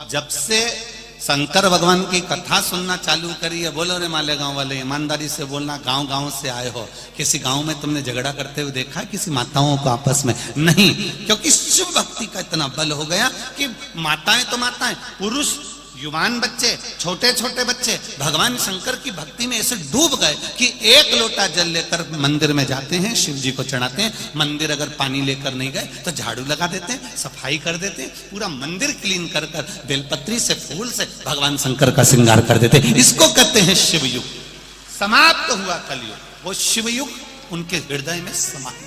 जब से शंकर भगवान की कथा सुनना चालू करी है, बोलो रे मालेगांव वाले, ईमानदारी से बोलना, गांव गांव से आए हो, किसी गांव में तुमने झगड़ा करते हुए देखा किसी माताओं को आपस में? नहीं, क्योंकि शिव भक्ति का इतना बल हो गया कि माताएं तो माताएं, पुरुष, युवान बच्चे, छोटे छोटे बच्चे भगवान शंकर की भक्ति में ऐसे डूब गए कि एक लोटा जल लेकर मंदिर में जाते हैं, शिव जी को चढ़ाते हैं। मंदिर अगर पानी लेकर नहीं गए तो झाड़ू लगा देते हैं, सफाई कर देते हैं, पूरा मंदिर क्लीन कर कर बेलपत्री से, फूल से भगवान शंकर का श्रृंगार कर देते हैं। इसको कहते हैं शिवयुग। समाप्त हुआ कलयुग, वो शिवयुग उनके हृदय में समाहित।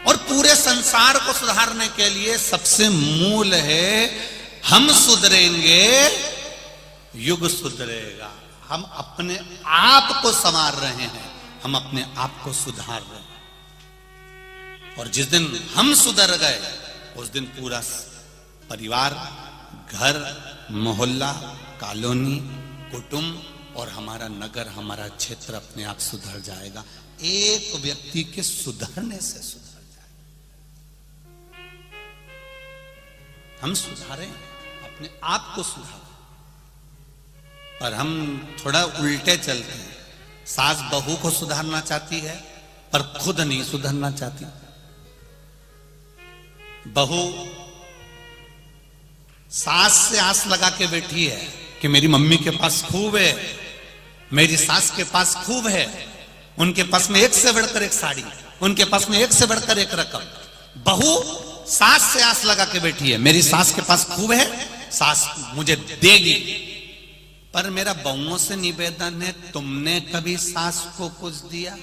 और पूरे संसार को सुधारने के लिए सबसे मूल है, हम सुधरेंगे युग सुधरेगा। हम अपने आप को संवार रहे हैं, हम अपने आप को सुधार रहे हैं। और जिस दिन हम सुधर गए उस दिन पूरा परिवार, घर, मोहल्ला, कॉलोनी, कुटुंब और हमारा नगर, हमारा क्षेत्र अपने आप सुधर जाएगा। एक व्यक्ति के सुधरने से सुधर, हम सुधारें, अपने आप को सुधारें। पर हम थोड़ा उल्टे चलते हैं। सास बहू को सुधारना चाहती है पर खुद नहीं सुधरना चाहती। बहू सास से आस लगा के बैठी है कि मेरी मम्मी के पास खूब है, मेरी सास के पास खूब है, उनके पास में एक से बढ़कर एक साड़ी, उनके पास में एक से बढ़कर एक रकम। बहू सास से आस लगा के बैठी है, मेरी सास के पास खूब है, सास मुझे देगी। पर मेरा बहुओं से निवेदन है, तुमने कभी सास को कुछ दिया?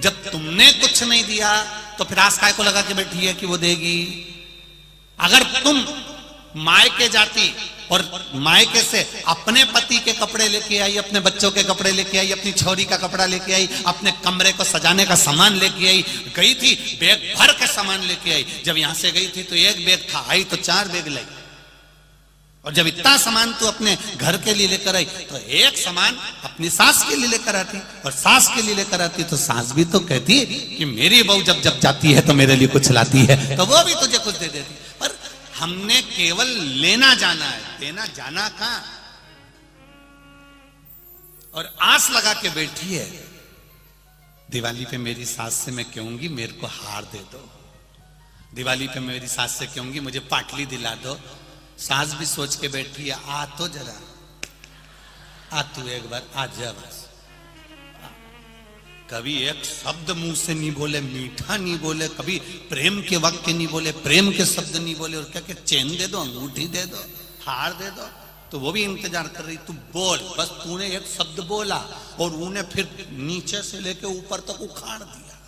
जब तुमने कुछ नहीं दिया तो फिर आस काय को लगा के बैठी है कि वो देगी? अगर तुम मायके जाती और मायके से अपने पति के कपड़े लेके आई, अपने बच्चों के कपड़े लेके आई, अपनी छोरी का कपड़ा लेके आई, अपने कमरे को सजाने का सामान लेके आई, गई थी बैग भर के सामान लेके आई। जब यहां से गई थी तो एक बैग था, आई तो 4 बैग लाई। और जब इतना सामान तू अपने घर के लिए लेकर आई तो एक सामान अपनी सास के लिए लेकर आती, और सास के लिए लेकर आती तो सास भी तो कहती कि मेरी बहू जब जब जाती है तो मेरे लिए कुछ लाती है, तो वो भी तुझे कुछ दे देती। पर हमने केवल लेना जाना है, देना जाना कहां? और आस लगा के बैठी है, दिवाली पे मेरी सास से मैं कहूंगी मेरे को हार दे दो, दिवाली पे मेरी सास से कहूंगी मुझे पाटली दिला दो। सास भी सोच के बैठी है, आ तो जरा, आ तू एक बार आ जा बस। कभी एक शब्द मुंह से नहीं बोले, मीठा नहीं बोले, कभी प्रेम के वाक्य नहीं बोले, प्रेम के शब्द नहीं बोले। और क्या क्या चैन दे दो, अंगूठी दे दो, हार दे दो, तो वो भी इंतजार कर रही, तू बोल। बस तूने एक शब्द बोला और उन्हें फिर नीचे से लेके ऊपर तक उखाड़ दिया।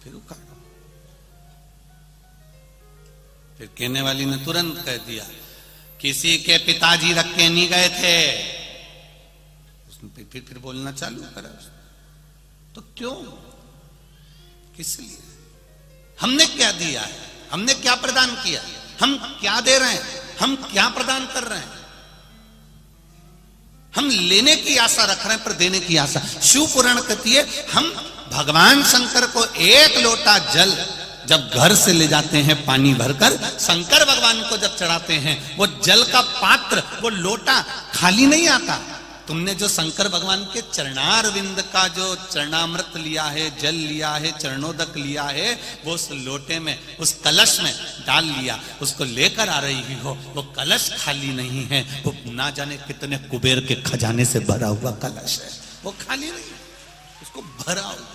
फिर उखाड़, फिर कहने वाली ने तुरंत कह दिया किसी के पिताजी रख के नहीं गए थे। उसने फिर बोलना चालू करा। तो क्यों, किस लिए? हमने क्या दिया है, हमने क्या प्रदान किया, हम क्या दे रहे हैं, हम क्या प्रदान कर रहे हैं? हम लेने की आशा रख रहे हैं पर देने की आशा। शिव पुराण कहती है, हम भगवान शंकर को एक लोटा जल जब घर से ले जाते हैं पानी भरकर, शंकर भगवान को जब चढ़ाते हैं, वो जल का पात्र, वो लोटा खाली नहीं आता। तुमने जो शंकर भगवान के चरणारविंद का जो चरणामृत लिया है, जल लिया है, चरणोदक लिया है, वो उस लोटे में, उस कलश में डाल लिया, उसको लेकर आ रही हो। वो कलश खाली नहीं है, वो ना जाने कितने कुबेर के खजाने से भरा हुआ कलश है। वो खाली नहीं, उसको भरा हुआ।